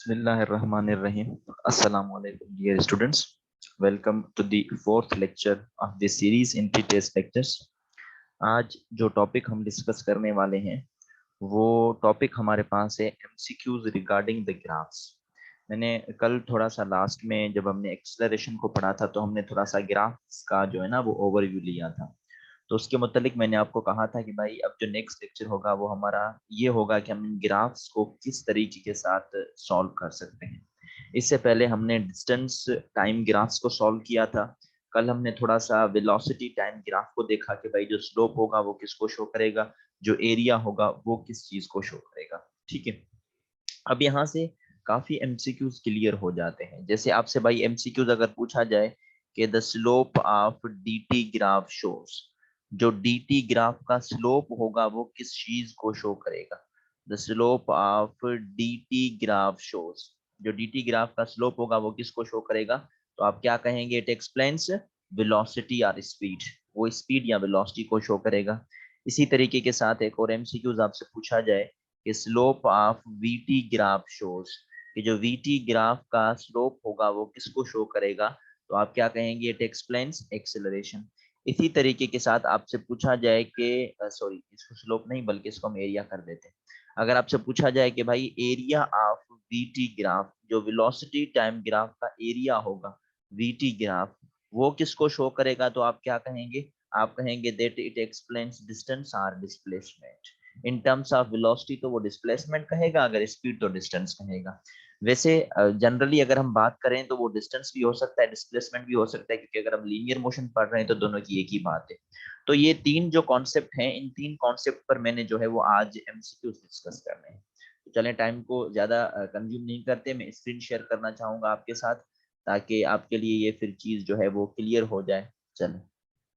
Bismillahirrahmanirrahim. Assalamu alaikum, dear students. Welcome to the fourth lecture of this series in test lectures. आज जो topic हम discuss करने वाले हैं वो टॉपिक हमारे पास है एमसीक्यूज रिगार्डिंग द ग्राफ्स। मैंने कल थोड़ा सा लास्ट में जब हमने एक्सेलरेशन को पढ़ा था तो हमने थोड़ा सा ग्राफ्स का जो है ना वो ओवरव्यू लिया था। तो उसके मुतालिक मैंने आपको कहा था कि भाई अब जो नेक्स्ट लेक्चर होगा वो हमारा ये होगा कि हम इन ग्राफ्स को किस तरीके के साथ सॉल्व कर सकते हैं। इससे पहले हमने डिस्टेंस टाइम ग्राफ्स को सॉल्व किया था। कल हमने थोड़ा सा वेलोसिटी टाइम ग्राफ को देखा कि भाई जो स्लोप होगा वो किसको शो करेगा, जो एरिया होगा वो किस चीज को शो करेगा। ठीक है, अब यहाँ से काफी एमसीक्यूज क्लियर हो जाते हैं। जैसे आपसे भाई एमसीक्यूज अगर पूछा जाए कि the slope of DT graph shows, जो डीटी ग्राफ का स्लोप होगा वो किस चीज को शो करेगा। The slope of DT graph shows, जो डीटी ग्राफ का स्लोप होगा वो किसको शो करेगा, तो आप क्या कहेंगे, इट एक्सप्लेन्स वेलोसिटी और स्पीड, वो स्पीड या वेलोसिटी को शो करेगा। इसी तरीके के साथ एक और एमसीक्यूज आपसे पूछा जाए कि slope of VT graph shows, कि जो वीटी ग्राफ का स्लोप होगा वो किसको शो करेगा, तो आप क्या कहेंगे, इट एक्सप्लेन्स एक्सेलरेशन। इसी तरीके के साथ आपसे पूछा जाए कि सॉरी, इसको स्लोप नहीं बल्कि इसको हम एरिया कर देते हैं। अगर आपसे पूछा जाए कि भाई एरिया ऑफ वीटी ग्राफ, जो वेलोसिटी टाइम ग्राफ का एरिया होगा वीटी ग्राफ, वो किसको शो करेगा, तो आप क्या कहेंगे, आप कहेंगे दैट इट एक्सप्लेन्स डिस्टेंस और displacement. In terms of velocity तो वो डिस्प्लेसमेंट कहेगा, अगर स्पीड तो डिस्टेंस कहेगा। वैसे जनरली अगर हम बात करें तो वो डिस्टेंस भी हो सकता है, डिस्प्लेसमेंट भी हो सकता है, क्योंकि अगर हम लीनियर मोशन पढ़ रहे हैं तो दोनों की एक ही बात है। तो ये तीन जो कॉन्सेप्ट हैं, इन तीन कॉन्सेप्ट पर मैंने जो है वो आज एमसीक्यूज डिस्कस करने हैं। तो चलें, टाइम को ज्यादा कंज्यूम नहीं करते, मैं स्क्रीन शेयर करना चाहूंगा आपके साथ ताकि आपके लिए ये फिर चीज जो है वो क्लियर हो जाए। चलें,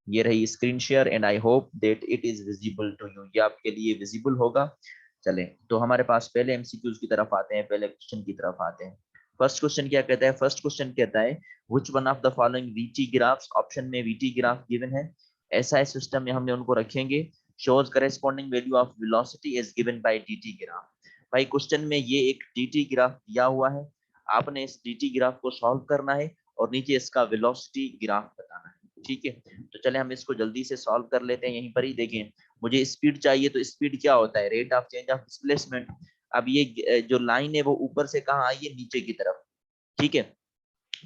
ये रही screen share and I hope that it is visible to you, ये आपके लिए विजिबल होगा। चलें, तो हमारे पास पहले एमसीक्यूज की तरफ आते हैं, पहले क्वेश्चन की तरफ आते हैं। फर्स्ट क्वेश्चन क्या कहता है, फर्स्ट क्वेश्चन कहता है which one of the following VT graphs, option में वीटी ग्राफ गिवन है, ऐसा है सिस्टम में हमने उनको रखेंगे, shows corresponding value of velocity is given by DT graph. भाई क्वेश्चन में ये एक डीटी ग्राफ दिया हुआ है, आपने इस डीटी ग्राफ को सॉल्व करना है और नीचे इसका वेलोसिटी ग्राफ बताना है। ठीक है, तो चले हम इसको जल्दी से सॉल्व कर लेते हैं। यहीं पर ही देखें, मुझे स्पीड चाहिए, तो स्पीड क्या होता है, rate of change of displacement. अब ये जो लाइन है वो ऊपर से कहाँ आई है, नीचे की तरफ। ठीक है,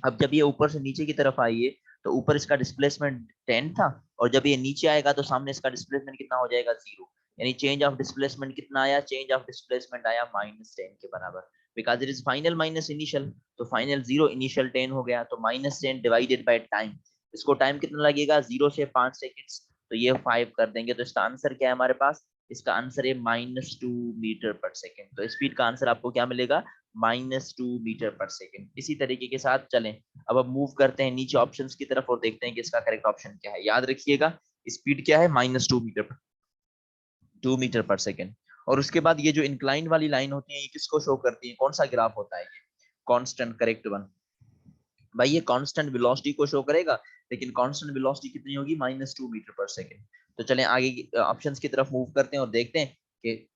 अब जब ये ऊपर से नीचे की तरफ आई है तो ऊपर इसका डिस्प्लेसमेंट 10 था, और जब ये नीचे आएगा तो सामने इसका डिस्प्लेसमेंट कितना हो जाएगा, 0। यानी चेंज ऑफ डिस्प्लेसमेंट कितना आया, चेंज ऑफ डिस्प्लेसमेंट आया -10 के बराबर, because it is final minus initial, तो फाइनल 0 इनिशियल 10 हो गया, तो -10 डिवाइडेड बाय टाइम। इसको टाइम कितना लगेगा, 0 से 5 सेकेंड्स, तो ये 5 कर देंगे, तो इसका आंसर क्या है हमारे पास, इसका आंसर है -2 मीटर पर सेकेंड। तो स्पीड का आंसर आपको क्या मिलेगा, -2 मीटर पर सेकेंड। इसी तरीके के साथ चलें, अब मूव करते हैं नीचे ऑप्शंस की तरफ और देखते हैं कि इसका करेक्ट ऑप्शन क्या है। याद रखिएगा, स्पीड क्या है, -2 मीटर पर सेकेंड। और उसके बाद ये जो इंक्लाइन वाली लाइन होती है ये किसको शो करती है, कौन सा ग्राफ होता है, ये कांस्टेंट, करेक्ट वन। भाई ये कांस्टेंट वेलोसिटी को शो करेगा, लेकिन कांस्टेंट वेलोसिटी कितनी होगी, -2 मीटर पर सेकेंड। तो चलें आगे ऑप्शंस की तरफ मूव करते हैं और देखते हैं कि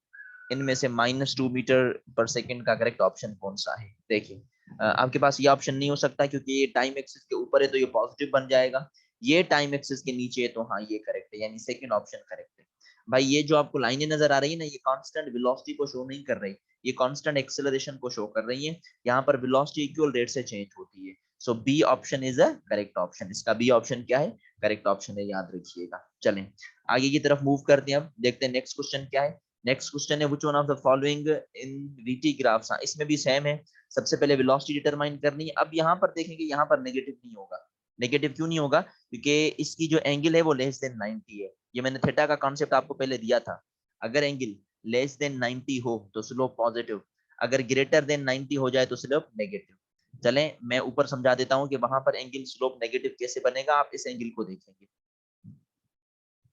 इनमें से -2 मीटर पर सेकेंड का करेक्ट ऑप्शन कौन सा है। देखिए, आपके पास ये ऑप्शन नहीं हो सकता क्योंकि ये टाइम एक्सिस के ऊपर है तो ये पॉजिटिव बन जाएगा, ये टाइम एक्सिस के नीचे है तो हाँ ये करेक्ट है, यानी सेकंड ऑप्शन करेक्ट है। भाई ये जो आपको लाइनें नजर आ रही है ना, ये कांस्टेंट वेलोसिटी को शो नहीं कर रही, ये कांस्टेंट एक्सेलरेशन को शो कर रही है। यहाँ पर वेलोसिटी इक्वल रेट से चेंज होती है। So B option is a correct option, इसका बी ऑप्शन क्या है, करेक्ट ऑप्शन है, याद रखिएगा। चलें आगे की तरफ मूव करते हैं, अब देखते हैं नेक्स्ट क्वेश्चन क्या है। नेक्स्ट क्वेश्चन है which one of the following in VT graphs, इसमें भी सेम है। सबसे पहले वेलोसिटी डिटरमाइन करनी है। अब यहाँ पर देखेंगे, यहाँ पर नेगेटिव नहीं होगा। नेगेटिव क्यों नहीं होगा, क्योंकि इसकी जो एंगल है वो लेस देन 90 है। ये मैंने थीटा का कॉन्सेप्ट आपको पहले दिया था, अगर एंगल लेस देन 90 हो तो स्लोप पॉजिटिव, अगर ग्रेटर देन 90 हो जाए तो स्लोप नेगेटिव। चलें मैं ऊपर समझा देता हूँ कि वहां पर एंगल स्लोप नेगेटिव कैसे बनेगा, आप इस एंगल को देखेंगे।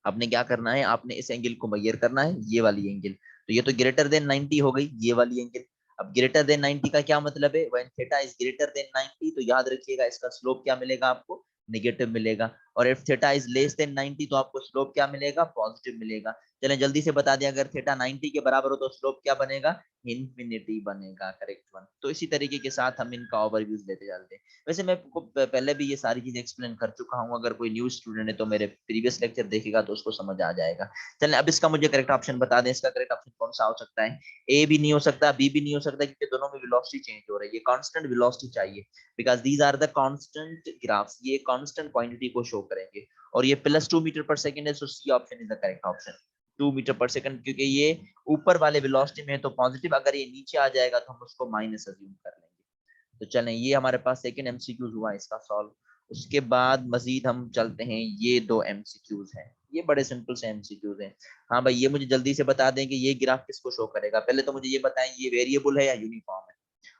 आपने क्या करना है, आपने इस एंगल को मेजर करना है, ये वाली एंगल, तो ये तो ग्रेटर देन 90 हो गई, ये वाली एंगल। अब ग्रेटर देन 90 का क्या मतलब है, when theta is greater than 90, तो याद रखिएगा इसका स्लोप क्या मिलेगा आपको, नेगेटिव मिलेगा। और if theta is less than 90 तो आपको स्लोप क्या मिलेगा, पॉजिटिव मिलेगा। चलें जल्दी से बता दें, अगर थीटा 90 के बराबर हो तो स्लोप क्या बनेगा, इन्फिनिटी बनेगा, करेक्ट वन। तो इसी तरीके के साथ हम इनका ओवरव्यूज लेते चलते हैं। वैसे मैं आपको पहले भी ये सारी चीजें एक्सप्लेन कर चुका हूँ, अगर कोई न्यू स्टूडेंट है तो मेरे प्रीवियस लेक्चर देखेगा तो उसको समझ आ जाएगा। चलें अब इसका मुझे करेक्ट ऑप्शन बता दें, इसका करेक्ट ऑप्शन कौन सा हो सकता है, ए भी नहीं हो सकता, बी भी नहीं हो सकता, क्योंकि दोनों में वेलोसिटी चेंज हो रही है, कांस्टेंट वेलोसिटी चाहिए, because these are the constant graphs, ये कांस्टेंट क्वांटिटी को शो करेंगे, और ये +2 मीटर पर सेकंड है, so C option is the correct option, 2 meter per second, क्योंकि ये ऊपर वाले वेलोसिटी में है तो पॉजिटिव, अगर ये नीचे आ जाएगा तो हम उसको माइनस अज्यूम कर लेंगे। तो चलें ये हमारे पास सेकंड एमसीक्यूज हुआ इसका सॉल्व। उसके बाद मजीद हम चलते हैं, ये दो एमसीक्यूज हैं, ये बड़े सिंपल से एमसीक्यूज हैं। हाँ भाई, ये मुझे जल्दी से बता दें कि ये ग्राफ किसको शो करेगा, पहले तो मुझे ये बताएं ये वेरिएबल है या यूनिफॉर्म है।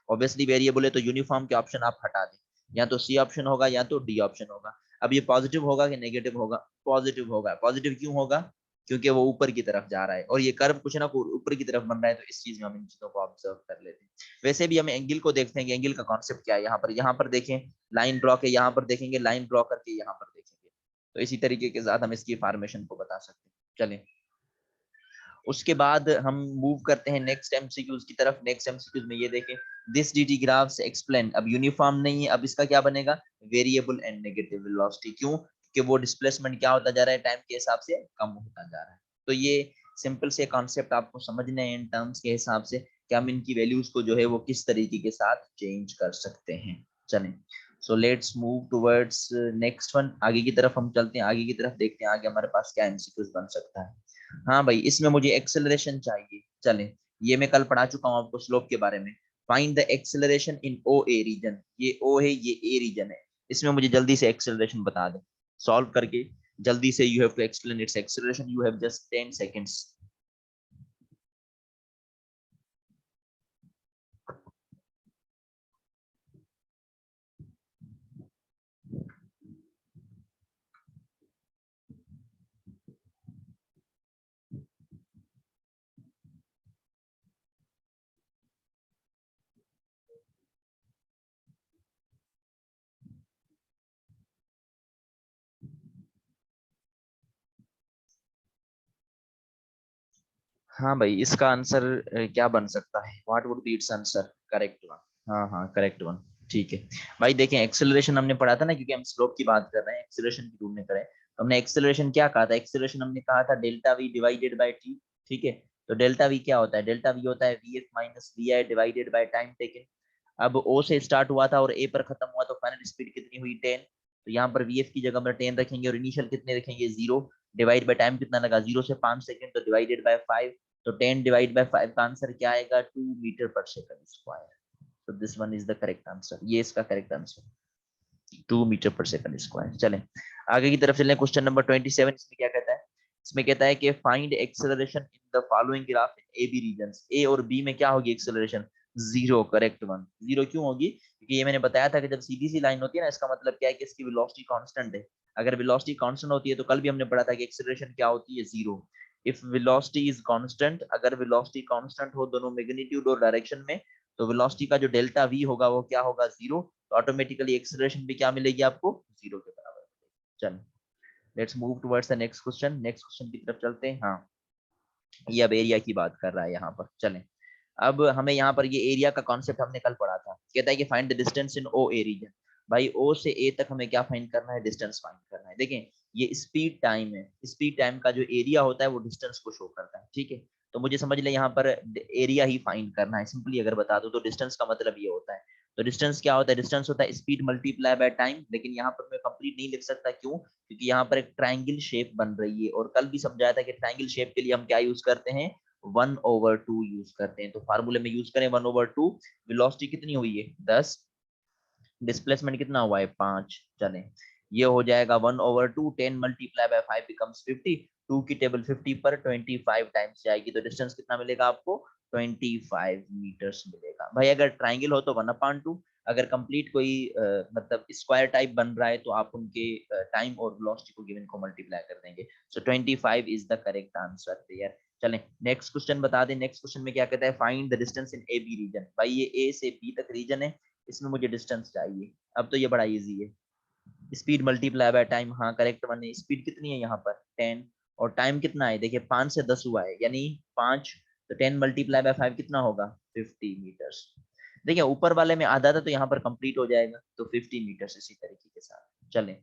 ऑब्वियसली वेरिएबल है तो यूनिफॉर्म के ऑप्शन आप हटा दें, या तो सी ऑप्शन होगा या तो डी ऑप्शन होगा। अब ये पॉजिटिव होगा कि नेगेटिव होगा, पॉजिटिव होगा। पॉजिटिव क्यों होगा, क्योंकि वो ऊपर की तरफ जा रहा है, और ये कर्व कुछ ना कुछ ऊपर की तरफ बन रहा है, तो इस चीज में हम इन चीजों को ऑब्जर्व कर लेते हैं। वैसे भी हम एंगल को देखते हैं कि एंगल का कॉन्सेप्ट क्या है, यहाँ पर देखें लाइन ड्रॉ के, यहाँ पर देखेंगे लाइन ड्रॉ करके, यहाँ पर देखेंगे, तो इसी तरीके के साथ हम इसकी फॉर्मेशन को बता सकते हैं। चलें उसके बाद हम मूव करते हैं नेक्स्ट एमसीक्यूज की तरफ। नेक्स्ट एमसीक्यूज में ये देखें, दिस जीटी ग्राफ्स एक्सप्लेन, अब यूनिफॉर्म नहीं है, अब इसका क्या बनेगा, वेरिएबल एंड नेगेटिव वेलोसिटी। क्यों, कि वो डिस्प्लेसमेंट क्या होता जा रहा है, टाइम के हिसाब से कम होता जा रहा है। तो ये सिंपल से कॉन्सेप्ट आपको समझने हैं इन टर्म्स के हिसाब से कि हम इनकी वैल्यूज को जो है वो किस तरीके के साथ चेंज कर सकते हैं। चलें so let's move towards next one, आगे की तरफ हम चलते हैं, आगे की तरफ देखते हैं आगे हमारे पास क्या एमसीक्यूज बन सकता है। हाँ भाई, इसमें मुझे एक्सेलरेशन चाहिए। चलें ये मैं कल पढ़ा चुका हूँ आपको स्लोप के बारे में। Find the acceleration in O A region, ये ओ है ये ए रीजन है, इसमें मुझे जल्दी से एक्सेलरेशन बता दें सॉल्व करके जल्दी से। You have to explain its acceleration, you have just 10 seconds. हाँ भाई, इसका आंसर क्या बन सकता है, what would be its answer, correct one. हाँ हाँ करेक्ट वन, ठीक है। भाई देखें एक्सेलरेशन हमने पढ़ा था ना, क्योंकि हम स्लोप की बात कर रहे हैं, एक्सेलरेशन की ढूंढने करें, तो हमने एक्सेलरेशन क्या कहा था, एक्सेलरेशन हमने कहा था delta we divided by T, ठीक है। तो डेल्टा वी क्या होता है, डेल्टा वी होता है V F minus V I divided by time taken. अब ओ से स्टार्ट हुआ था और ए पर खत्म हुआ, तो फाइनल स्पीड कितनी हुई 10, तो यहाँ पर वी एफ की जगह पर 10 रखेंगे, और इनिशियल कितने रखेंगे 0, डिवाइड बाय टाइम कितना लगा 0 से 5 सेकंड, तो डिवाइडेड बाय 5, तो 10 डिवाइड बाय 5 का आंसर क्या आएगा, 2 मीटर पर सेकंड स्क्वायर। तो this one is the correct answer, ये इसका correct answer 2 meter per second square. चलें आगे की तरफ चलें, क्वेश्चन नंबर 27, इसमें क्या कहता है, इसमें कहता है कि find acceleration in the following graph in A B regions, A और बी में क्या होगी एक्सेलरेशन, 0, करेक्ट वन। 0 क्यों होगी, क्योंकि ये मैंने बताया था कि जब सीधी सी लाइन होती है ना, इसका मतलब क्या है कि इसकी वेलोसिटी कांस्टेंट है। अगर वेलोसिटी कांस्टेंट होती है तो कल भी हमने पढ़ा था कि एक्सेलरेशन क्या होती है, 0। इफ वेलोसिटी इज कांस्टेंट, अगर वेलोसिटी कांस्टेंट हो दोनों मैग्नीट्यूड और डायरेक्शन में, तो वेलोसिटी का जो डेल्टा वी होगा वो क्या होगा, 0, तो ऑटोमेटिकली एक्सेलरेशन भी क्या मिलेगी आपको, 0 के बराबर। चलो let's move towards the next question, next question की तरफ चलते हैं। हाँ ये अब एरिया की बात कर रहा है यहाँ पर। चलें अब हमें यहाँ पर ये एरिया का कॉन्सेप्ट हमने कल पढ़ा था, कहता है कि find the distance in O A region. भाई ओ से ए तक हमें क्या फाइंड करना है, डिस्टेंस फाइंड करना है। देखें ये स्पीड टाइम है, स्पीड टाइम का जो एरिया होता है वो डिस्टेंस को शो करता है, ठीक है। तो मुझे समझ ले यहाँ पर एरिया ही फाइंड करना है, सिंपली अगर बता दो तो डिस्टेंस का मतलब ये होता है। तो डिस्टेंस क्या होता है, डिस्टेंस होता है स्पीड मल्टीप्लाई बाय टाइम, लेकिन यहाँ पर मैं कंप्लीट नहीं लिख सकता, क्यों, क्योंकि यहाँ पर एक ट्राइंगल शेप बन रही है, और कल भी समझाया था कि ट्राइंगल शेप के लिए हम क्या यूज करते हैं, 1/2 यूज करते हैं। तो फार्मूले में यूज करें 1/2, वेलोसिटी कितनी हुई है 10, डिस्प्लेसमेंट कितना हुआ है 5। चलें ये हो जाएगा 1/2, 10 मल्टीप्लाई बाय 5 बिकम्स 50, 2 की टेबल 50 पर 25 टाइम्स जाएगी, तो डिस्टेंस कितना मिलेगा आपको, 25 मीटर्स मिलेगा। भाई अगर ट्राइंगल हो तो 1/2, अगर कंप्लीट कोई मतलब स्क्वायर टाइप बन रहा है तो आप उनके टाइम और वेलोसिटी को गिवन को मल्टीप्लाई कर देंगे। So 25 is the correct answer there. चलें नेक्स्ट क्वेश्चन बता दें, नेक्स्ट क्वेश्चन में क्या कहता है, find the distance in A B region. भाई ये ए से बी तक रीजन है, इसमें मुझे डिस्टेंस चाहिए। अब तो ये बड़ा इजी है, स्पीड मल्टीप्लाई बाय टाइम, हाँ करेक्ट वन है। स्पीड कितनी है यहाँ पर 10, और टाइम कितना है, देखिए 5 से 10 हुआ है, यानी 5, तो 10 मल्टीप्लाई बाय 5 कितना होगा 50 मीटर्स। देखिए ऊपर वाले में आधा था तो यहाँ पर कंप्लीट हो जाएगा, तो 50 मीटर्स इसी तरीके के साथ। चलें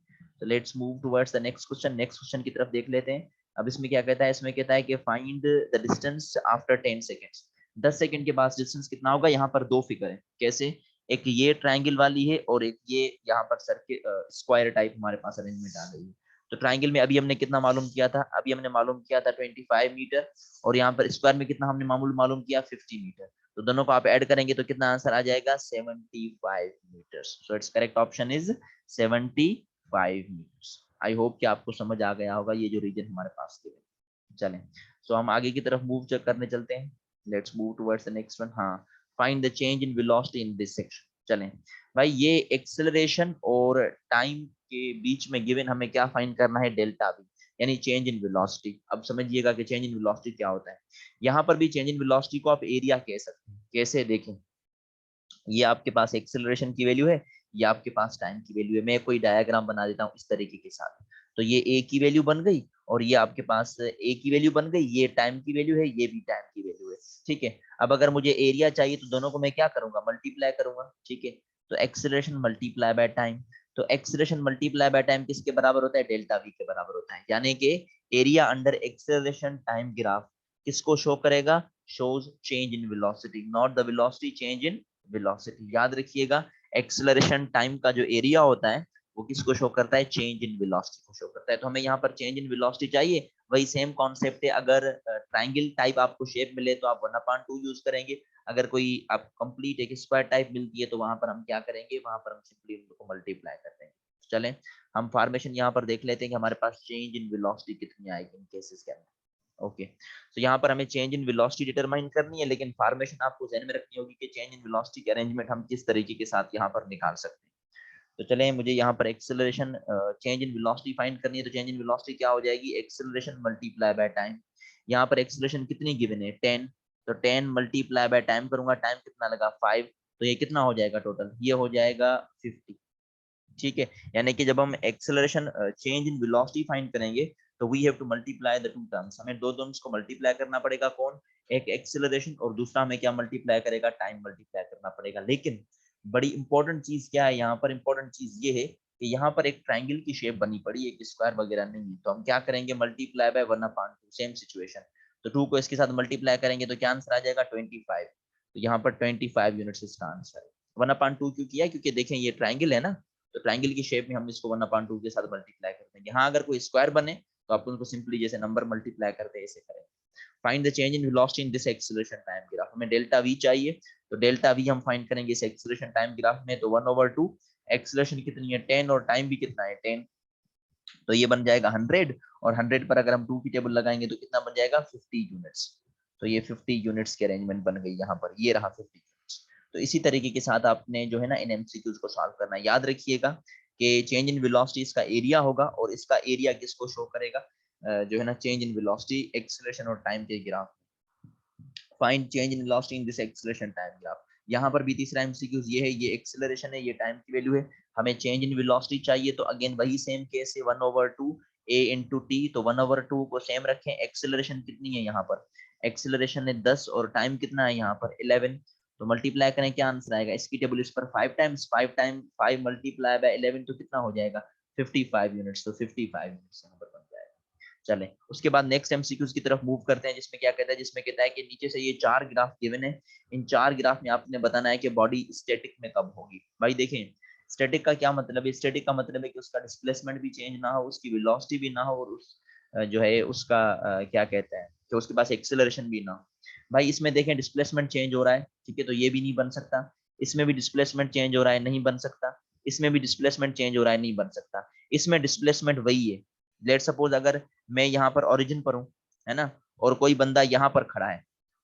तो let's move towards the next question. Next question की तरफ देख लेते हैं। अब इसमें क्या कहता है, इसमें कहता है कि find the distance after 10 seconds. 10 second के बाद डिस्टेंस कितना होगा। यहाँ पर दो फिगर है, कैसे, एक ये ट्राइंगल वाली है और एक ये यहाँ पर सर्किल स्क्वायर टाइप हमारे पास अरेंजमेंट आ गई है। तो ट्राइंगल में अभी हमने कितना मालूम किया था, अभी हमने मालूम किया था 25 मीटर, और यहाँ पर स्क्वायर में कितना हमने मालूम किया 50 मीटर। तो दोनों को आप ऐड करेंगे तो कितना आंसर आ जाएगा 75 meters. So its correct option is 75 meters. I hope कि आपको समझ आ गया होगा ये जो रीजन हमारे पास थे। चलें सो हम आगे की तरफ मूव करने चलते हैं। Let's move towards the next one. हाँ, find the change in velocity in this section. चलें भाई, ये एक्सेलरेशन और टाइम के बीच में गिवन हमें क्या फाइंड करना है, डेल्टा वी, यानी चेंज इन वेलोसिटी। अब समझिएगा कि चेंज इन वेलोसिटी क्या होता है। यहाँ पर भी चेंज इन वेलोसिटी को आप एरिया कह सकते हैं। कैसे, देखें, ये आपके पास एक्सेलरेशन की वैल्यू है, ये आपके पास टाइम की वैल्यू है। मैं कोई डायग्राम बना देता हूँ इस तरीके के साथ, तो ये ए की वैल्यू बन गई और ये आपके पास ए की वैल्यू बन गई, ये टाइम की वैल्यू है, ये भी टाइम की वैल्यू है। ठीक है, अब अगर मुझे एरिया चाहिए तो दोनों को मैं क्या करूंगा, मल्टीप्लाई करूंगा। ठीक है, तो एक्सेलरेशन मल्टीप्लाई बाय टाइम, तो एक्सेलरेशन मल्टीप्लाई बाय टाइम किसके बराबर होता है, डेल्टा वी के बराबर होता है। यानी कि area under acceleration time graph किसको शो करेगा, shows change in velocity, not the velocity, change in velocity. याद रखिएगा, एक्सेलरेशन टाइम का जो एरिया होता है वो किसको शो करता है, चेंज इन वेलोसिटी को शो करता है। तो हमें यहाँ पर चेंज इन वेलोसिटी चाहिए, वही सेम कॉन्सेप्ट है। अगर ट्राइंगल टाइप आपको शेप मिले तो आप 1/2 यूज करेंगे, अगर कोई आप कंप्लीट एक स्क्वायर टाइप मिलती है तो वहां पर हम क्या करेंगे, वहां पर हम सिंपली उनको मल्टीप्लाई कर देंगे। चलें हम फॉर्मेशन यहाँ पर देख लेते हैं कि हमारे पास चेंज इन वेलोसिटी कितनी आएगी इन केसेस के अंदर। ओके, तो यहाँ पर हमें चेंज इन वेलोसिटी डिटरमाइन करनी है, लेकिन फॉर्मेशन आपको ध्यान में रखनी होगी कि चेंज इन वेलोसिटी के अरेंजमेंट हम किस तरीके के साथ यहाँ पर निकाल सकते हैं। तो चलें, मुझे यहाँ पर acceleration change in velocity find करनी है, तो चेंज इन वेलोसिटी क्या हो जाएगी, एक्सेलरेशन मल्टीप्लाई बाय टाइम। यहाँ पर एक्सेलरेशन कितनी गिवन है 10, तो 10 मल्टीप्लाई बाय टाइम करूंगा, टाइम कितना लगा 5, तो ये कितना हो जाएगा टोटल, ये हो जाएगा 50। ठीक है, यानी कि जब हम acceleration change in velocity find करेंगे तो we have to multiply the two terms, हमें दो टर्म्स को मल्टीप्लाई करना पड़ेगा। कौन, एक एक्सेलरेशन और दूसरा हमें क्या मल्टीप्लाई करेगा, टाइम मल्टीप्लाई करना पड़ेगा। लेकिन बड़ी इंपॉर्टेंट चीज क्या है यहाँ पर, इंपॉर्टेंट चीज ये है कि यहाँ पर एक ट्राइंगल की शेप बनी पड़ी, एक स्क्वायर वगैरह नहीं है, तो हम क्या करेंगे, मल्टीप्लाई बाय 1/2, सेम सिचुएशन। तो 2 को इसके साथ मल्टीप्लाई करेंगे तो क्या आंसर आ जाएगा 25, तो यहाँ पर 25 यूनिट्स इसका आंसर है। 1/2 क्यों किया, क्योंकि देखें ये ट्राइंगल है ना, तो ट्राइंगल की शेप में हम इसको 1/2 के साथ मल्टीप्लाई कर देंगे। हाँ, अगर कोई स्क्वायर बने तो आप उनको सिंपली जैसे नंबर मल्टीप्लाई करते हैं ऐसे करें। Find the change in velocity in this acceleration time graph, हमें डेल्टा वी चाहिए, तो डेल्टा वी हम फाइंड करेंगे इस एक्सेलरेशन टाइम ग्राफ में, तो 1/2, एक्सेलरेशन कितनी है 10 और टाइम भी कितना है 10, तो ये बन जाएगा 100, और 100 पर अगर हम 2 की टेबल लगाएंगे तो कितना बन जाएगा 50 यूनिट्स। तो ये 50 यूनिट्स की अरेंजमेंट बन गई यहाँ पर, ये रहा 50 यूनिट्स। तो इसी तरीके के साथ आपने जो है ना इन एमसीक्यूज को सॉल्व करना है। याद रखिएगा कि चेंज इन वेलोसिटी इसका एरिया होगा, और इसका एरिया किसको शो करेगा, जो है ना चेंज इन वेलोसिटी एक्सेलरेशन और टाइम के graph. Find change in velocity in this acceleration time graph. यहाँ पर भी तीसरा एमसीक्यूज ये है, ये एक्सेलरेशन है, ये टाइम की वैल्यू है, हमें चेंज इन वेलोसिटी चाहिए, तो अगेन वही सेम केस है 1/2 a into t, तो 1/2 को सेम रखें। एक्सेलरेशन कितनी है यहाँ पर, एक्सेलरेशन है 10 और टाइम कितना है यहाँ पर 11, तो मल्टीप्लाई करें क्या आंसर आएगा, इसकी टेबल इस पर 5 टाइम्स 5 मल्टीप्लाई बाय 11 तो कितना हो जाएगा 55 यूनिट्स, तो 55 यूनिट्स यहाँ पर बन जाएगा। चलें उसके बाद नेक्स्ट एमसीक्यूज की तरफ मूव करते हैं, जिसमें क्या कहता है, जिसमें कहता है कि नीचे से ये 4 ग्राफ गिवन है, इन 4 ग्राफ में आपने बताना है कि बॉडी स्टैटिक में कब होगी। भाई देखें, स्टैटिक का क्या मतलब है, स्टैटिक का मतलब है कि उसका डिस्प्लेसमेंट भी चेंज ना हो, उसकी वेलोसिटी भी ना हो, और उस जो है उसका क्या कहते हैं कि उसके पास एक्सेलरेशन भी ना हो। भाई इसमें देखें डिस्प्लेसमेंट चेंज हो रहा है, ठीक है, तो ये भी नहीं बन सकता। इसमें भी डिस्प्लेसमेंट चेंज हो रहा है, नहीं बन सकता। इसमें भी डिस्प्लेसमेंट चेंज हो रहा है, नहीं बन सकता। इसमें डिस्प्लेसमेंट वही है, लेट सपोज अगर मैं यहाँ पर ओरिजिन पर हूँ, है ना, और कोई बंदा यहाँ पर खड़ा है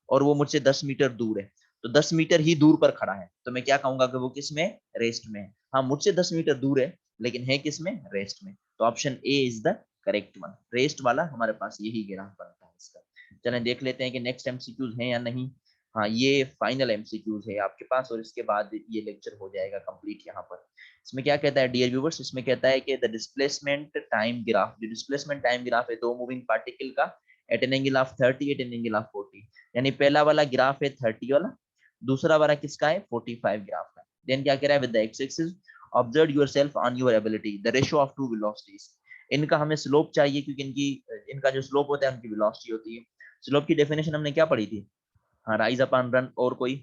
और वो मुझसे 10 मीटर दूर है, तो 10 मीटर ही दूर पर खड़ा है, तो मैं क्या कहूंगा कि वो किस में, रेस्ट में है। हाँ, मुझसे 10 मीटर दूर है लेकिन है किस में, रेस्ट में, तो option A is the correct one. Rest वाला हमारे पास यही ग्राफ बनता है इसका। चलें देख लेते हैं कि नेक्स्ट एमसीक्यूज है या नहीं। हाँ, ये फाइनल एमसीक्यूज है आपके पास और इसके बाद ये लेक्चर हो जाएगा कंप्लीट। यहाँ पर इसमें क्या कहता है डियर व्यूवर्स, इसमें कहता है कि द डिस्प्लेसमेंट टाइम ग्राफ, जो डिस्प्लेसमेंट टाइम ग्राफ है दो मूविंग पार्टिकल का at an angle of 30 at an angle of 40, यानी पहला वाला ग्राफ है 30 वाला, दूसरा वाला किसका है 45 ग्राफ का। देन क्या कह रहा है with the X axis observe yourself on your ability the ratio of two velocities. इनका हमें स्लोप चाहिए क्योंकि इनका जो स्लोप होता है उनकी वेलोसिटी होती है। स्लोप की डेफिनेशन हमने क्या पढ़ी थी, हाँ, राइज अपॉन रन और कोई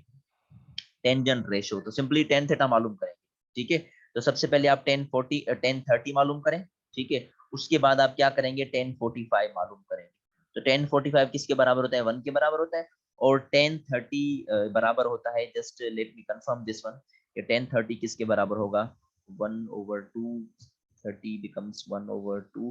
टेंजेंट रेशियो, तो सिंपली टेन थीटा मालूम करेंगे। ठीक है, तो सबसे पहले आप 10 30 मालूम करें। ठीक है, उसके बाद आप क्या करेंगे 10 45 मालूम करेंगे। तो 10 45 किसके बराबर होता है 1 के बराबर होता है, और 10 30 बराबर होता है, just let me confirm this one, कि 10 30 किसके बराबर होगा 1/2, 30 becomes 1/2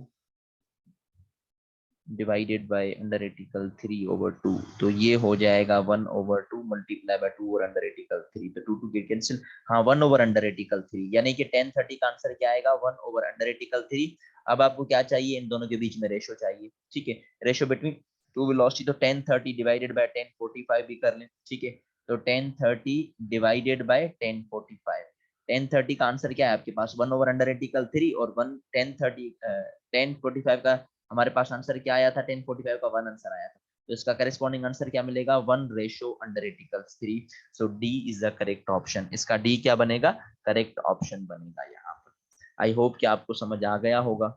divided by under reticle 3/2, तो ये हो जाएगा 1/2 मल्टीप्लाई बाय 2 और अंडर रेटिकल 3, तो 2 2 के कैंसिल, हाँ 1 ओवर अंडर रेटिकल 3, यानी कि 10 30 का आंसर क्या आएगा 1 ओवर अंडर रेटिकल 3। अब आपको क्या चाहिए, इन दोनों के बीच में रेशो चाहिए। ठीक है, रेशो बिटवीन टू वेलोसिटी, तो 10 30 डिवाइडेड बाय 10 45 भी कर लें। ठीक है, तो 10 30 डिवाइडेड बाय 10 45, 10 30 का आंसर क्या है आपके पास 1 ओवर अंडर रेटिकल 3, और 10 45 का हमारे पास आंसर क्या आया था 10 45 का 1 आंसर आया था, तो इसका करेस्पॉन्डिंग आंसर क्या मिलेगा 1 ratio under reticle 3। So D is the correct option, इसका डी क्या बनेगा करेक्ट ऑप्शन बनेगा यहाँ पर। आई होप कि आपको समझ आ गया होगा।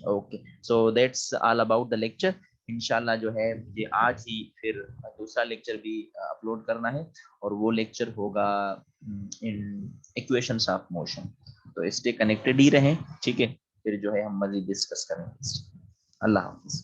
Okay, so that's all about the lecture. इंशाल्लाह जो है मुझे आज ही फिर दूसरा लेक्चर भी अपलोड करना है, और वो लेक्चर होगा इन इक्वेशंस ऑफ मोशन। तो स्टे कनेक्टेड ही रहें। ठीक है, फिर जो है हम मजीद डिस्कस करेंगे। अल्लाह हाफिज।